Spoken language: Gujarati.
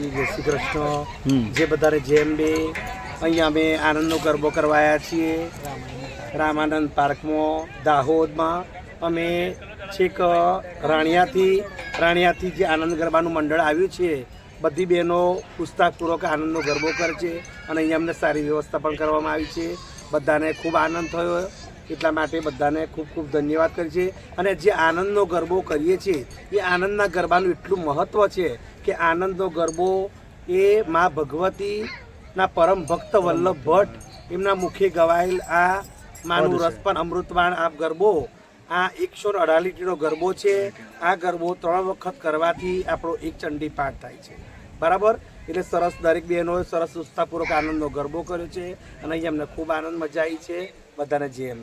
માતાજી, જય શ્રી કૃષ્ણ. જે બધાને જેમ બે અહીંયા અમે આનંદનો ગરબો કરવાયા છીએ રામાનંદ પાર્કમાં દાહોદમાં. અમે છેક રાણિયાથી જે આનંદ ગરબાનું મંડળ આવ્યું છે, બધી બહેનો ઉત્સાહપૂર્વક આનંદનો ગરબો કરે છે અને અહીંયા અમને સારી વ્યવસ્થા પણ કરવામાં આવી છે. બધાને ખૂબ આનંદ થયો, એટલા માટે બધાને ખૂબ ખૂબ ધન્યવાદ કરીએ છીએ. અને જે આનંદનો ગરબો કરીએ છીએ એ આનંદના ગરબાનું એટલું મહત્ત્વ છે કે આનંદનો ગરબો એ મા ભગવતીના પરમ ભક્ત વલ્લભ ભટ્ટ એમના મુખે ગવાયેલ આ માનું રસપાન અમૃતવાન આ ગરબો, આ 118 લીટીનો ગરબો છે. આ ગરબો 3 વખત કરવાથી આપણો એક ચંડી પાઠ થાય છે, બરાબર. એટલે સરસ દરેક બહેનોએ સરસ ઉત્સાહપૂર્વક આનંદનો ગરબો કર્યો છે અને અહીંયા અમને ખૂબ આનંદ મજા આવી છે. બધાને જે એમ